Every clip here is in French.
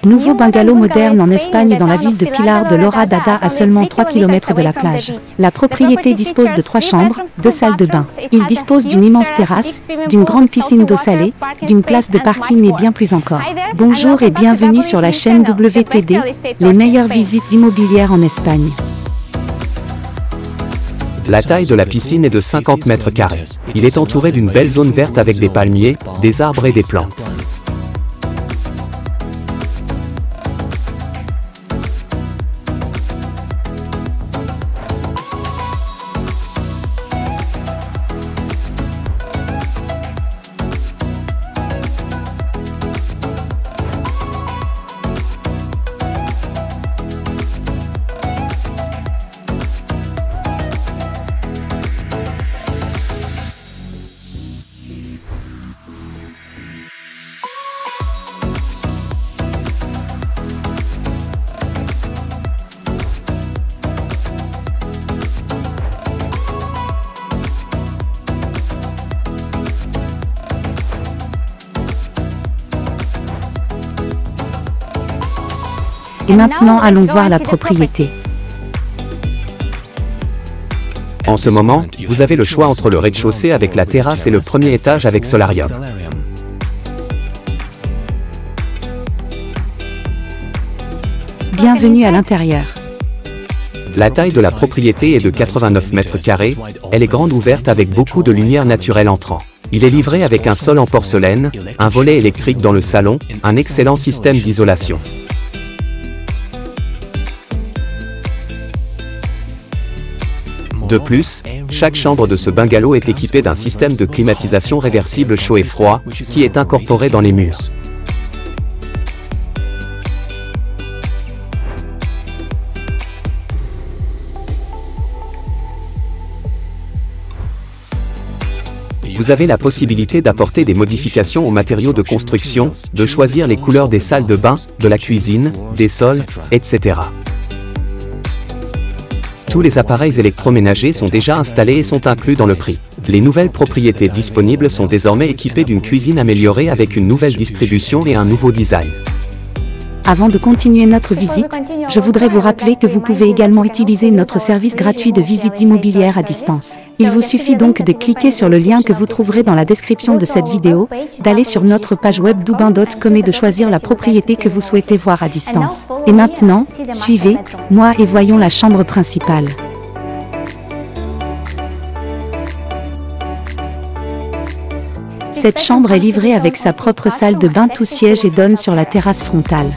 Nouveau bungalow moderne en Espagne dans la ville de Pilar de l'Horadada à seulement 3 km de la plage. La propriété dispose de 3 chambres, 2 salles de bain. Il dispose d'une immense terrasse, d'une grande piscine d'eau salée, d'une place de parking et bien plus encore. Bonjour et bienvenue sur la chaîne WTD, les meilleures visites immobilières en Espagne. La taille de la piscine est de 50 mètres carrés. Il est entouré d'une belle zone verte avec des palmiers, des arbres et des plantes. Et maintenant allons voir la propriété. En ce moment, vous avez le choix entre le rez-de-chaussée avec la terrasse et le premier étage avec solarium. Bienvenue à l'intérieur. La taille de la propriété est de 89 mètres carrés, elle est grande ouverte avec beaucoup de lumière naturelle entrant. Il est livré avec un sol en porcelaine, un volet électrique dans le salon, un excellent système d'isolation. De plus, chaque chambre de ce bungalow est équipée d'un système de climatisation réversible chaud et froid, qui est incorporé dans les murs. Vous avez la possibilité d'apporter des modifications aux matériaux de construction, de choisir les couleurs des salles de bain, de la cuisine, des sols, etc. Tous les appareils électroménagers sont déjà installés et sont inclus dans le prix. Les nouvelles propriétés disponibles sont désormais équipées d'une cuisine améliorée avec une nouvelle distribution et un nouveau design. Avant de continuer notre visite, je voudrais vous rappeler que vous pouvez également utiliser notre service gratuit de visite immobilière à distance. Il vous suffit donc de cliquer sur le lien que vous trouverez dans la description de cette vidéo, d'aller sur notre page web doubin.com et de choisir la propriété que vous souhaitez voir à distance. Et maintenant, suivez-moi et voyons la chambre principale. Cette chambre est livrée avec sa propre salle de bain tout siège et donne sur la terrasse frontale.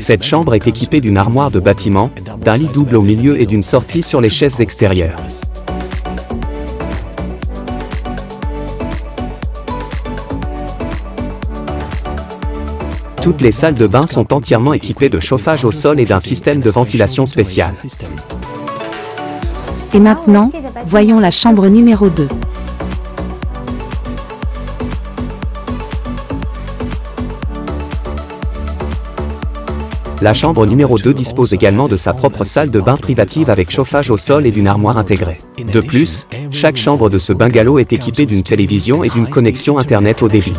Cette chambre est équipée d'une armoire de bâtiment, d'un lit double au milieu et d'une sortie sur les chaises extérieures. Toutes les salles de bain sont entièrement équipées de chauffage au sol et d'un système de ventilation spécial. Et maintenant, voyons la chambre numéro 2. La chambre numéro 2 dispose également de sa propre salle de bain privative avec chauffage au sol et d'une armoire intégrée. De plus, chaque chambre de ce bungalow est équipée d'une télévision et d'une connexion Internet haut débit.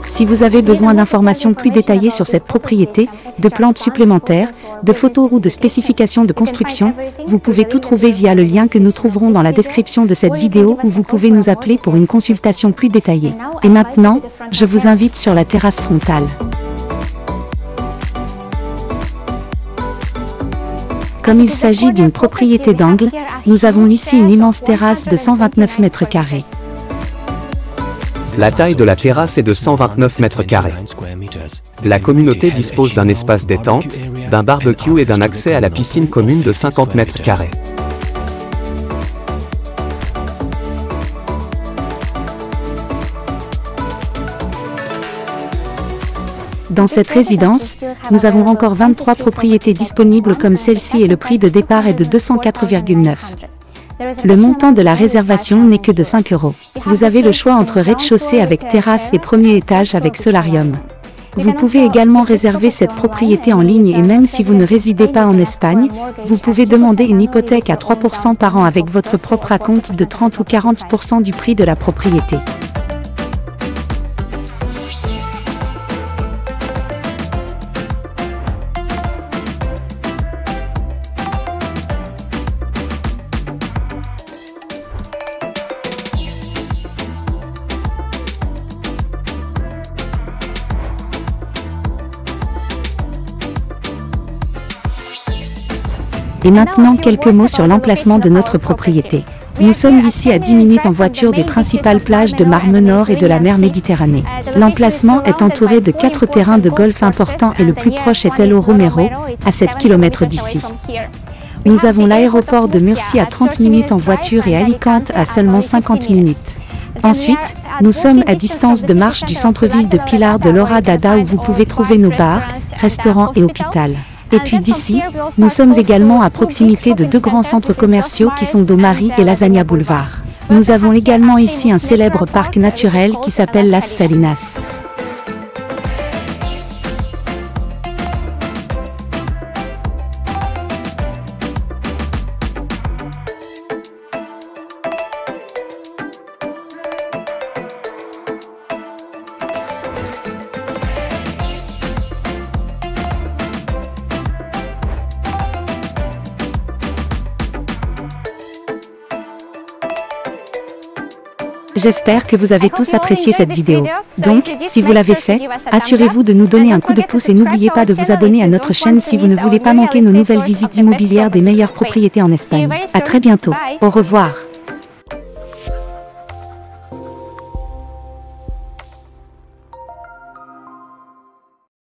Si vous avez besoin d'informations plus détaillées sur cette propriété, de plantes supplémentaires, de photos ou de spécifications de construction, vous pouvez tout trouver via le lien que nous trouverons dans la description de cette vidéo ou vous pouvez nous appeler pour une consultation plus détaillée. Et maintenant, je vous invite sur la terrasse frontale. Comme il s'agit d'une propriété d'angle, nous avons ici une immense terrasse de 129 mètres carrés. La taille de la terrasse est de 129 mètres carrés. La communauté dispose d'un espace détente, d'un barbecue et d'un accès à la piscine commune de 50 mètres carrés. Dans cette résidence, nous avons encore 23 propriétés disponibles comme celle-ci et le prix de départ est de 204,9. Le montant de la réservation n'est que de 5 €. Vous avez le choix entre rez-de-chaussée avec terrasse et premier étage avec solarium. Vous pouvez également réserver cette propriété en ligne et même si vous ne résidez pas en Espagne, vous pouvez demander une hypothèque à 3% par an avec votre propre acompte de 30 ou 40% du prix de la propriété. Et maintenant quelques mots sur l'emplacement de notre propriété. Nous sommes ici à 10 minutes en voiture des principales plages de Mar Menor et de la mer Méditerranée. L'emplacement est entouré de 4 terrains de golf importants et le plus proche est El Romero, à 7 km d'ici. Nous avons l'aéroport de Murcie à 30 minutes en voiture et Alicante à seulement 50 minutes. Ensuite, nous sommes à distance de marche du centre-ville de Pilar de l'Hora d'Ada où vous pouvez trouver nos bars, restaurants et hôpital. Et puis d'ici, nous sommes également à proximité de 2 grands centres commerciaux qui sont Domari et Lasagna Boulevard. Nous avons également ici un célèbre parc naturel qui s'appelle Las Salinas. J'espère que vous avez tous apprécié cette vidéo. Donc, si vous l'avez fait, assurez-vous de nous donner un coup de pouce et n'oubliez pas de vous abonner à notre chaîne si vous ne voulez pas manquer nos nouvelles visites immobilières des meilleures propriétés en Espagne. À très bientôt. Au revoir.